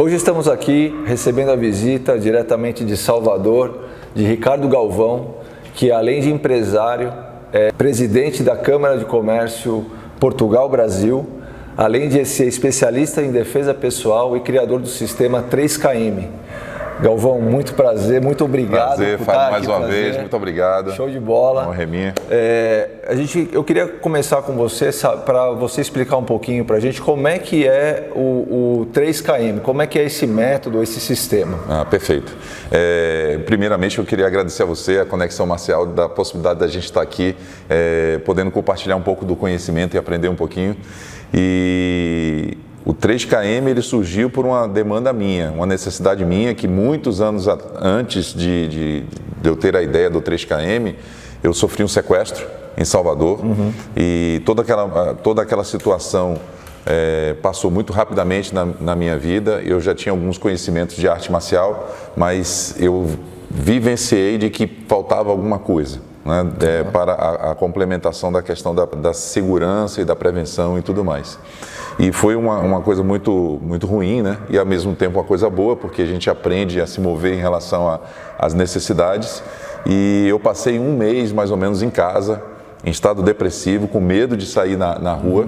Hoje estamos aqui recebendo a visita diretamente de Salvador, de Ricardo Galvão, que além de empresário, é presidente da Câmara de Comércio Portugal-Brasil, além de ser especialista em defesa pessoal e criador do sistema 3KM. Galvão, muito prazer, muito obrigado. Prazer, Fábio, mais uma vez, muito obrigado. Show de bola. Honra é minha. Eu queria começar com você, para você explicar um pouquinho para a gente como é que é o 3KM, como é que é esse método, esse sistema. Perfeito. Primeiramente, eu queria agradecer a você, a Conexão Marcial, da possibilidade da gente estar aqui, podendo compartilhar um pouco do conhecimento e aprender um pouquinho. E o 3KM ele surgiu por uma demanda minha, uma necessidade minha, que muitos anos antes de eu ter a ideia do 3KM, eu sofri um sequestro em Salvador. E toda aquela situação passou muito rapidamente na minha vida. Eu já tinha alguns conhecimentos de arte marcial, mas eu vivenciei de que faltava alguma coisa, né, para a complementação da questão da segurança e da prevenção e tudo mais. E foi uma coisa muito, muito ruim, né? E ao mesmo tempo uma coisa boa, porque a gente aprende a se mover em relação às necessidades. E eu passei um mês mais ou menos em casa, em estado depressivo, com medo de sair na rua.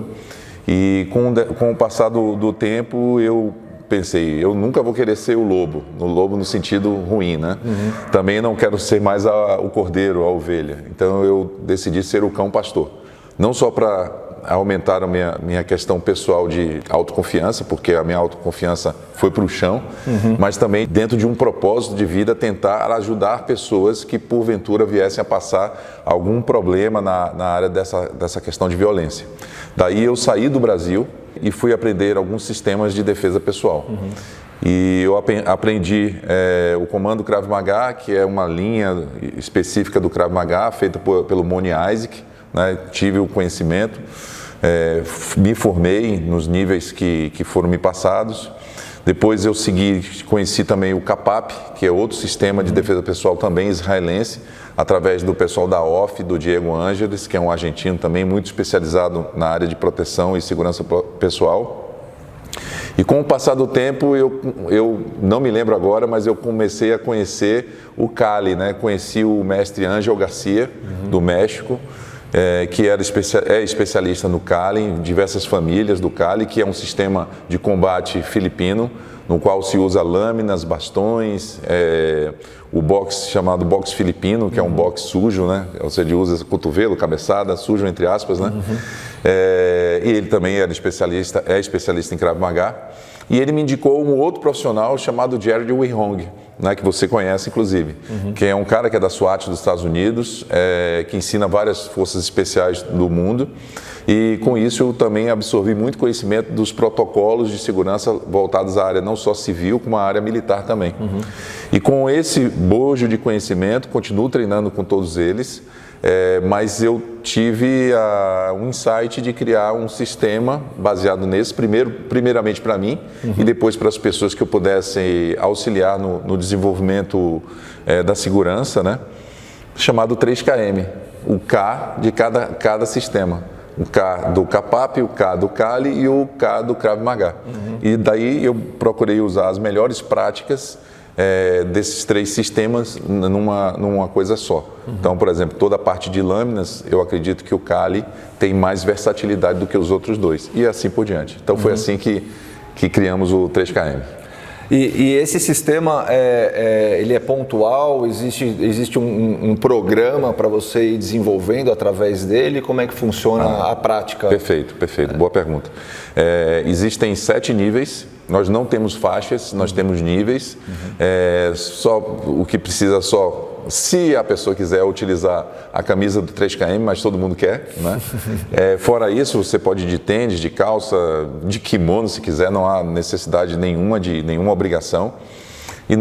E com o passar do tempo eu pensei, eu nunca vou querer ser o lobo no sentido ruim, né? Também não quero ser mais o cordeiro, a ovelha. Então eu decidi ser o cão pastor. Não só para aumentar a minha questão pessoal de autoconfiança, porque a minha autoconfiança foi para o chão, mas também dentro de um propósito de vida tentar ajudar pessoas que porventura viessem a passar algum problema na área dessa questão de violência. Daí eu saí do Brasil e fui aprender alguns sistemas de defesa pessoal. E eu aprendi o comando Krav Maga, que é uma linha específica do Krav Maga, feita pelo Moni Isaac, né? Tive o conhecimento, me formei nos níveis que foram me passados. Depois eu conheci também o CAPAP, que é outro sistema de defesa pessoal também israelense, através do pessoal da OFF, do Diego Ângeles, que é um argentino também muito especializado na área de proteção e segurança pessoal. E com o passar do tempo, eu não me lembro agora, mas eu comecei a conhecer o Cali, né? Conheci o mestre Ángel Garcia, do México, que é especialista no Cali, em diversas famílias do Cali, que é um sistema de combate filipino, no qual se usa lâminas, bastões, o boxe chamado boxe filipino, que é um boxe sujo, né? Você usa cotovelo, cabeçada, sujo entre aspas, né? E ele também é especialista em Krav Maga. E ele me indicou um outro profissional chamado Jared Wihong, né, que você conhece inclusive, que é um cara que é da SWAT dos Estados Unidos, que ensina várias forças especiais do mundo. E com isso eu também absorvi muito conhecimento dos protocolos de segurança voltados à área não só civil, como à área militar também. E com esse bojo de conhecimento, continuo treinando com todos eles, mas eu tive um insight de criar um sistema baseado nesse, primeiramente para mim, e depois para as pessoas que eu pudesse auxiliar no desenvolvimento da segurança, né? Chamado 3KM, o K de cada sistema. O K do CAPAP, o K do Cali e o K do Krav Maga. E daí eu procurei usar as melhores práticas desses três sistemas numa coisa só. Então, por exemplo, toda a parte de lâminas, eu acredito que o Cali tem mais versatilidade do que os outros dois, e assim por diante. Então foi assim que criamos o 3KM. E esse sistema, ele é pontual? Existe um programa para você ir desenvolvendo através dele? Como é que funciona a prática? Perfeito. Boa pergunta. Existem 7 níveis. Nós não temos faixas, nós temos níveis. Só o que precisa se a pessoa quiser utilizar a camisa do 3KM, mas todo mundo quer, né? Fora isso, você pode ir de tênis, de calça, de kimono, se quiser, não há necessidade nenhuma de nenhuma obrigação. E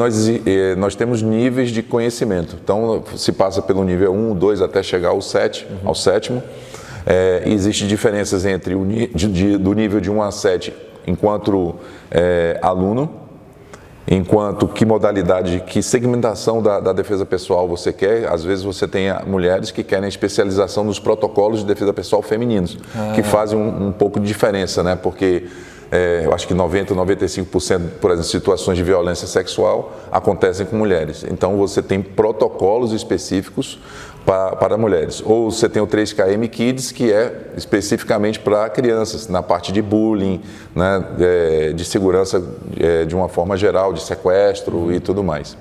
nós temos níveis de conhecimento. Então, se passa pelo nível 1, 2, até chegar ao sétimo. Existem diferenças entre do nível de 1 a 7 enquanto aluno, enquanto que modalidade, que segmentação da defesa pessoal você quer. Às vezes você tem mulheres que querem especialização nos protocolos de defesa pessoal femininos, que fazem um pouco de diferença, né? Porque eu acho que 90%, 95%, por exemplo, situações de violência sexual acontecem com mulheres. Então você tem protocolos específicos para mulheres. Ou você tem o 3KM Kids, que é especificamente para crianças, na parte de bullying, né, de segurança de uma forma geral, de sequestro e tudo mais.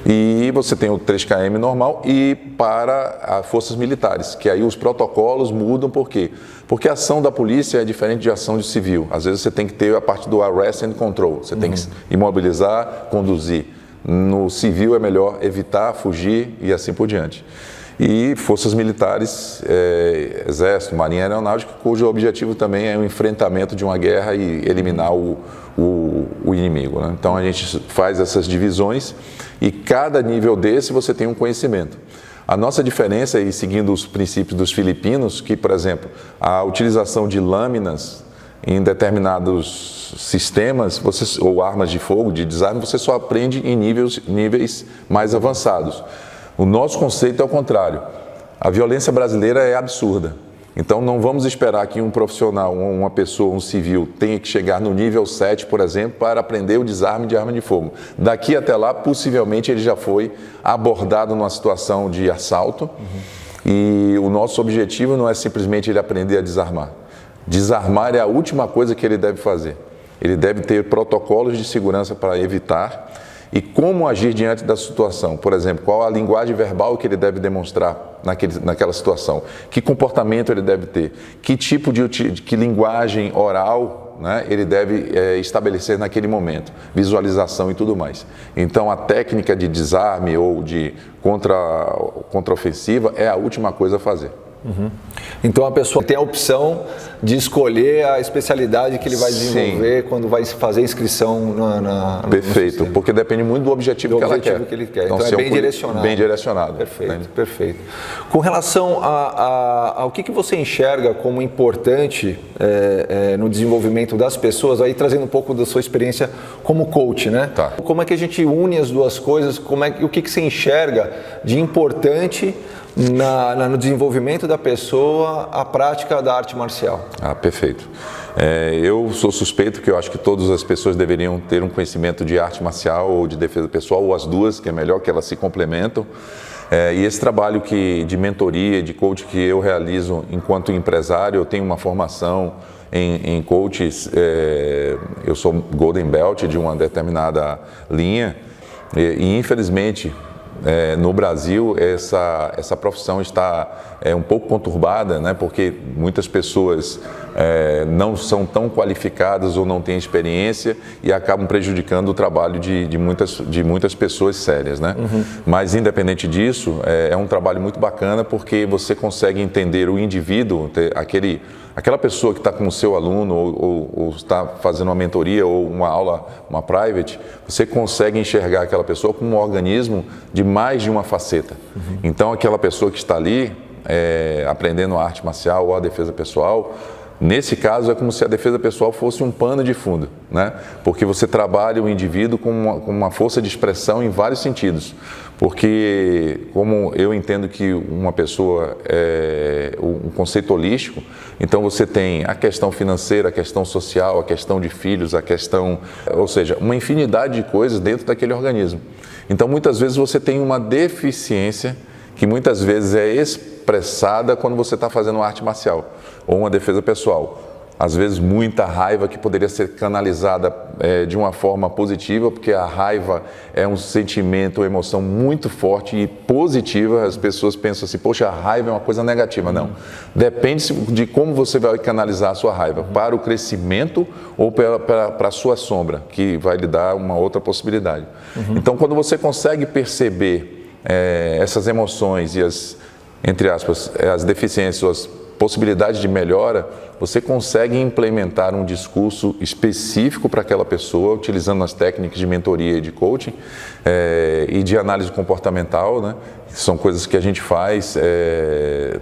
E você tem o 3KM normal e para as forças militares, que aí os protocolos mudam, por quê? Porque a ação da polícia é diferente de ação de civil. Às vezes você tem que ter a parte do arrest and control, você tem que imobilizar, conduzir. No civil é melhor evitar, fugir e assim por diante. E forças militares, exército, marinha aeronáutica, cujo objetivo também é o enfrentamento de uma guerra e eliminar o inimigo, né? Então a gente faz essas divisões e cada nível desse você tem um conhecimento. A nossa diferença, e seguindo os princípios dos filipinos, que, por exemplo, a utilização de lâminas em determinados sistemas, ou armas de fogo, de desarme, você só aprende em níveis mais avançados. O nosso conceito é o contrário. A violência brasileira é absurda. Então não vamos esperar que um profissional, uma pessoa, um civil, tenha que chegar no nível 7, por exemplo, para aprender o desarme de arma de fogo. Daqui até lá, possivelmente ele já foi abordado numa situação de assalto e o nosso objetivo não é simplesmente ele aprender a desarmar. Desarmar é a última coisa que ele deve fazer. Ele deve ter protocolos de segurança para evitar e como agir diante da situação. Por exemplo, qual a linguagem verbal que ele deve demonstrar naquela situação, que comportamento ele deve ter, que tipo que linguagem oral, né, ele deve estabelecer naquele momento, visualização e tudo mais. Então a técnica de desarme ou de contraofensiva é a última coisa a fazer. Então a pessoa tem a opção de escolher a especialidade que ele vai desenvolver quando vai fazer a inscrição Perfeito, porque depende muito do objetivo que ela quer. Que ele quer. Então é bem direcionado. Bem direcionado. Perfeito, né? Perfeito. Com relação ao que você enxerga como importante no desenvolvimento das pessoas, aí trazendo um pouco da sua experiência como coach, né? Tá. Como é que a gente une as duas coisas? O que você enxerga de importante no desenvolvimento da pessoa a prática da arte marcial? Perfeito. Eu sou suspeito que eu acho que todas as pessoas deveriam ter um conhecimento de arte marcial ou de defesa pessoal, ou as duas, que é melhor, que elas se complementam. E esse trabalho de mentoria, de coach que eu realizo enquanto empresário, eu tenho uma formação em coaches, eu sou Golden Belt de uma determinada linha e infelizmente no Brasil essa profissão está um pouco conturbada, né, porque muitas pessoas não são tão qualificadas ou não têm experiência e acabam prejudicando o trabalho de muitas pessoas sérias, né? Mas independente disso, é um trabalho muito bacana porque você consegue entender o indivíduo, aquela pessoa que está com o seu aluno ou está fazendo uma mentoria ou uma aula, uma private, você consegue enxergar aquela pessoa como um organismo de mais de uma faceta. Então aquela pessoa que está ali aprendendo a arte marcial ou a defesa pessoal, nesse caso é como se a defesa pessoal fosse um pano de fundo, né? Porque você trabalha o indivíduo com uma força de expressão em vários sentidos. Porque, como eu entendo que uma pessoa é um conceito holístico, então você tem a questão financeira, a questão social, a questão de filhos, ou seja, uma infinidade de coisas dentro daquele organismo. Então, muitas vezes você tem uma deficiência que muitas vezes é expressada quando você está fazendo uma arte marcial ou uma defesa pessoal. Às vezes muita raiva que poderia ser canalizada de uma forma positiva, porque a raiva é um sentimento, uma emoção muito forte e positiva. As pessoas pensam assim, poxa, a raiva é uma coisa negativa. Não, depende de como você vai canalizar a sua raiva, para o crescimento ou para a sua sombra, que vai lhe dar uma outra possibilidade. Então, quando você consegue perceber essas emoções e entre aspas, as deficiências, as possibilidades de melhora, você consegue implementar um discurso específico para aquela pessoa, utilizando as técnicas de mentoria e de coaching e de análise comportamental, né? São coisas que a gente faz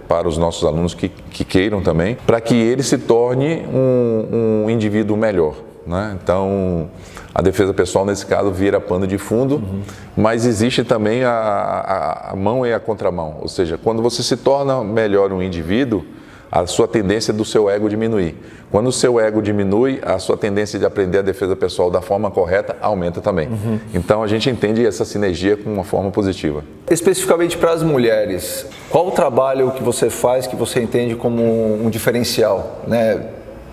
para os nossos alunos que queiram também, para que ele se torne um indivíduo melhor, né? Então, a defesa pessoal, nesse caso, vira pano de fundo, mas existe também a mão e a contramão. Ou seja, quando você se torna melhor um indivíduo, a sua tendência do seu ego diminuir. Quando o seu ego diminui, a sua tendência de aprender a defesa pessoal da forma correta aumenta também. Então a gente entende essa sinergia com uma forma positiva. Especificamente para as mulheres, qual o trabalho que você faz que você entende como um diferencial, né?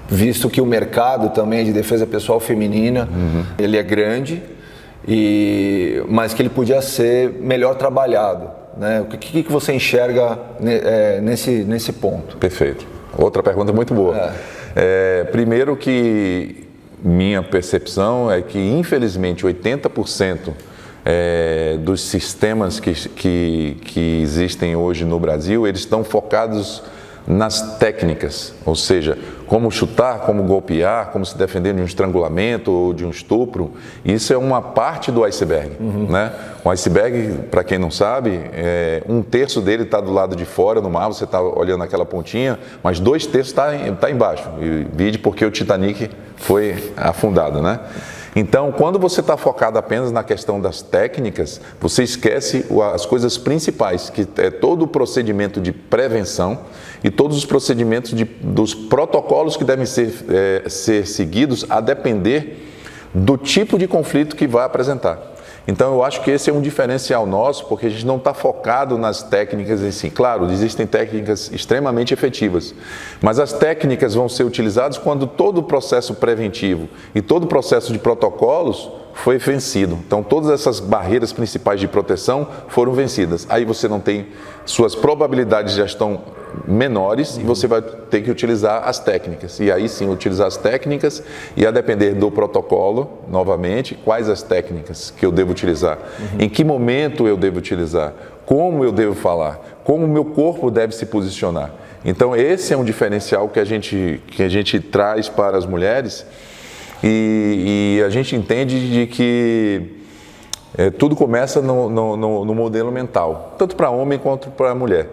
Visto que o mercado também de defesa pessoal feminina, ele é grande, mas que ele podia ser melhor trabalhado, né? O que você enxerga nesse ponto? Perfeito. Outra pergunta muito boa. Primeiro que minha percepção é que, infelizmente, 80% dos sistemas que existem hoje no Brasil, eles estão focados nas técnicas, ou seja, como chutar, como golpear, como se defender de um estrangulamento ou de um estupro. Isso é uma parte do iceberg, né? O iceberg, para quem não sabe, um terço dele está do lado de fora no mar, você está olhando aquela pontinha, mas 2/3 está embaixo. E vide porque o Titanic foi afundado, né? Então, quando você está focado apenas na questão das técnicas, você esquece as coisas principais, que é todo o procedimento de prevenção e todos os procedimentos dos protocolos que devem ser seguidos a depender do tipo de conflito que vai apresentar. Então, eu acho que esse é um diferencial nosso, porque a gente não está focado nas técnicas em si. Claro, existem técnicas extremamente efetivas, mas as técnicas vão ser utilizadas quando todo o processo preventivo e todo o processo de protocolos foi vencido. Então, todas essas barreiras principais de proteção foram vencidas. Aí você não tem, suas probabilidades já estão menores e você vai ter que utilizar as técnicas. E aí sim, utilizar as técnicas e a depender do protocolo, novamente, quais as técnicas que eu devo utilizar, em que momento eu devo utilizar, como eu devo falar, como o meu corpo deve se posicionar. Então, esse é um diferencial que a gente traz para as mulheres. E a gente entende de que tudo começa no modelo mental, tanto para homem quanto para mulher.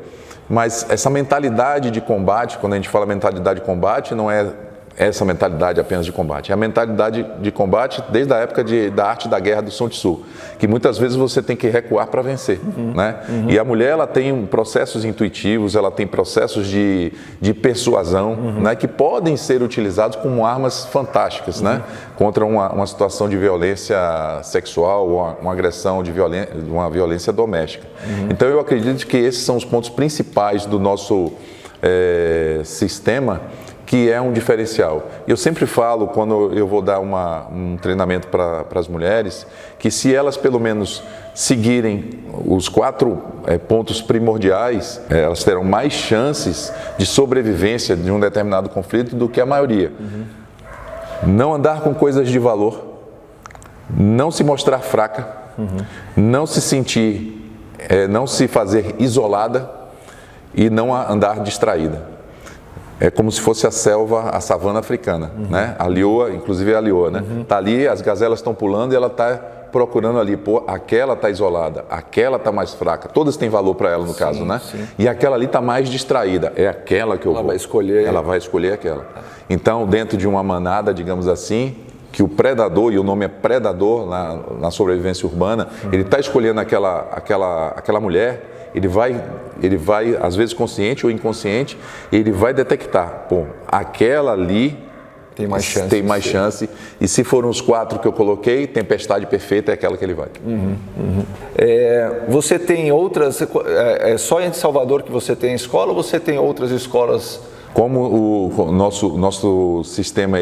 Mas essa mentalidade de combate, quando a gente fala mentalidade de combate, não é essa mentalidade apenas de combate. É a mentalidade de combate desde a época da arte da guerra do Sun Tzu, que muitas vezes você tem que recuar para vencer, né? E a mulher, ela tem processos intuitivos, ela tem processos de persuasão, né, que podem ser utilizados como armas fantásticas, né, contra uma situação de violência sexual ou uma agressão de uma violência doméstica. Então, eu acredito que esses são os pontos principais do nosso sistema, que é um diferencial. Eu sempre falo, quando eu vou dar um treinamento para as mulheres, que se elas pelo menos seguirem os 4 pontos primordiais, elas terão mais chances de sobrevivência de um determinado conflito do que a maioria. Não andar com coisas de valor, não se mostrar fraca, não se sentir, não se fazer isolada e não andar distraída. É como se fosse a selva, a savana africana, né? A leoa, inclusive a leoa, né? Tá ali, as gazelas estão pulando e ela está procurando ali, pô, aquela está isolada, aquela está mais fraca, todas têm valor para ela no caso, né? Sim. E aquela ali está mais distraída, é aquela que eu vou. Ela vai escolher aquela. Então, dentro de uma manada, digamos assim, que o predador, e o nome é predador na sobrevivência urbana, ele está escolhendo aquela mulher. Ele vai, às vezes consciente ou inconsciente, ele vai detectar, pô, aquela ali tem mais chance. E se foram os 4 que eu coloquei, tempestade perfeita é aquela que ele vai. Você tem outras, é só em Salvador que você tem escola ou você tem outras escolas? Como o nosso sistema,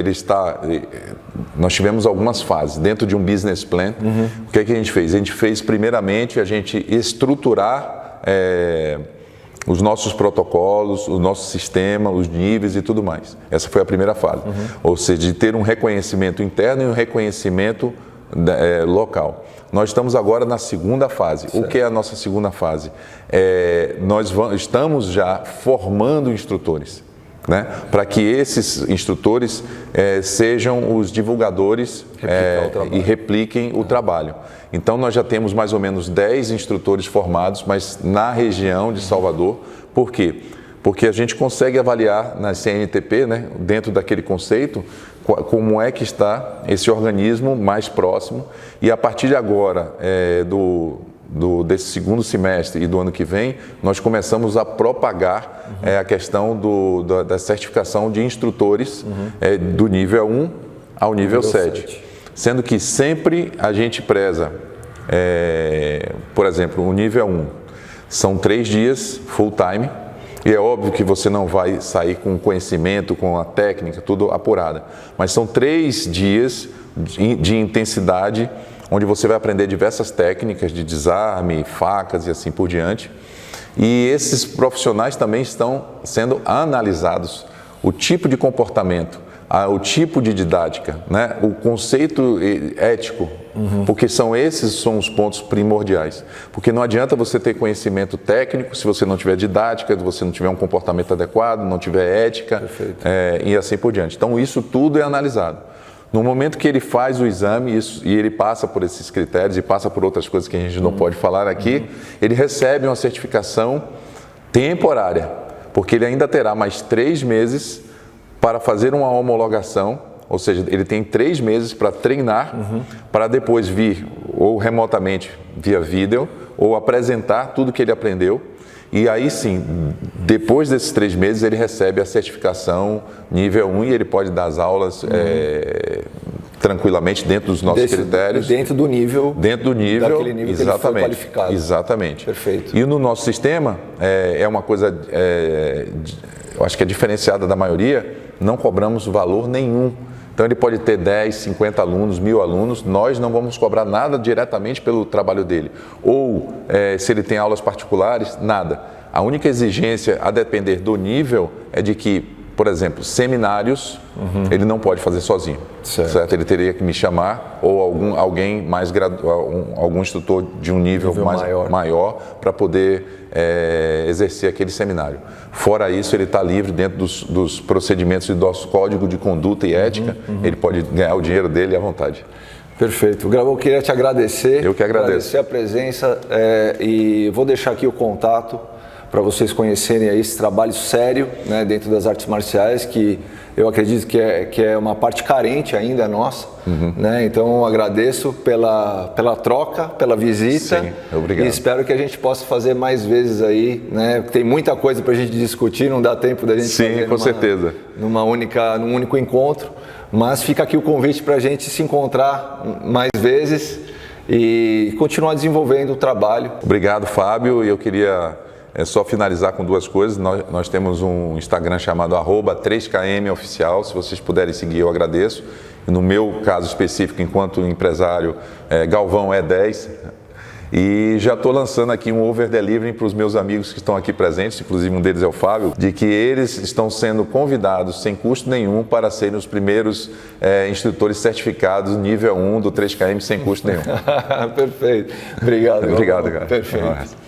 nós tivemos algumas fases. Dentro de um business plan, o que é que a gente fez? A gente fez, primeiramente, a gente estruturar os nossos protocolos, o nosso sistema, os níveis e tudo mais. Essa foi a primeira fase. Ou seja, de ter um reconhecimento interno e um reconhecimento local. Nós estamos agora na segunda fase. Certo. O que é a nossa segunda fase? Nós estamos já formando instrutores, né, para que esses instrutores sejam os divulgadores e repliquem o trabalho. Então, nós já temos mais ou menos 10 instrutores formados, mas na região de Salvador. Por quê? Porque a gente consegue avaliar na CNTP, né, dentro daquele conceito, como é que está esse organismo mais próximo. E a partir de agora, desse segundo semestre e do ano que vem, nós começamos a propagar a questão da certificação de instrutores do nível 1 ao nível 7. Sendo que sempre a gente preza, por exemplo, o nível 1 são 3 dias full time, e é óbvio que você não vai sair com conhecimento, com a técnica, tudo apurada, mas são 3 dias de intensidade, onde você vai aprender diversas técnicas de desarme, facas e assim por diante. E esses profissionais também estão sendo analisados, o tipo de comportamento, o tipo de didática, né? O conceito ético, porque esses são os pontos primordiais. Porque não adianta você ter conhecimento técnico se você não tiver didática, se você não tiver um comportamento adequado, não tiver ética, e assim por diante. Então isso tudo é analisado. No momento que ele faz o exame e ele passa por esses critérios e passa por outras coisas que a gente não pode falar aqui, ele recebe uma certificação temporária, porque ele ainda terá mais 3 meses para fazer uma homologação, ou seja, ele tem 3 meses para treinar, para depois vir ou remotamente via vídeo ou apresentar tudo que ele aprendeu. E aí sim, depois desses 3 meses, ele recebe a certificação nível 1 e ele pode dar as aulas tranquilamente dentro dos nossos critérios. Dentro do nível. Daquele nível que ele foi qualificado. Exatamente. Perfeito. E no nosso sistema, é uma coisa, eu acho que é diferenciada da maioria, não cobramos valor nenhum. Então ele pode ter 10, 50 alunos, 1000 alunos, nós não vamos cobrar nada diretamente pelo trabalho dele. Ou se ele tem aulas particulares, nada. A única exigência, a depender do nível, é de que, por exemplo, seminários, ele não pode fazer sozinho. Certo? Ele teria que me chamar ou alguém mais algum instrutor de um nível maior para poder exercer aquele seminário. Fora isso, ele está livre dentro dos procedimentos do nosso código de conduta e ética, ele pode ganhar o dinheiro dele à vontade. Perfeito. Eu queria te agradecer. Eu que agradeço. Agradecer a presença e vou deixar aqui o contato para vocês conhecerem aí esse trabalho sério, né, dentro das artes marciais, que eu acredito que é uma parte carente ainda nossa, né? Então agradeço pela troca, pela visita. Sim, obrigado. E espero que a gente possa fazer mais vezes aí, né? Tem muita coisa para a gente discutir, não dá tempo da gente fazer com certeza. num único encontro, mas fica aqui o convite para a gente se encontrar mais vezes e continuar desenvolvendo o trabalho. Obrigado, Fábio, e eu queria só finalizar com 2 coisas. Nós temos um Instagram chamado @3kmoficial, se vocês puderem seguir eu agradeço. No meu caso específico, enquanto empresário, Galvão E10, e já estou lançando aqui um over delivery para os meus amigos que estão aqui presentes, inclusive um deles é o Fábio, de que eles estão sendo convidados sem custo nenhum para serem os primeiros instrutores certificados nível 1 do 3KM sem custo nenhum. Perfeito. Obrigado. Obrigado, cara. Perfeito.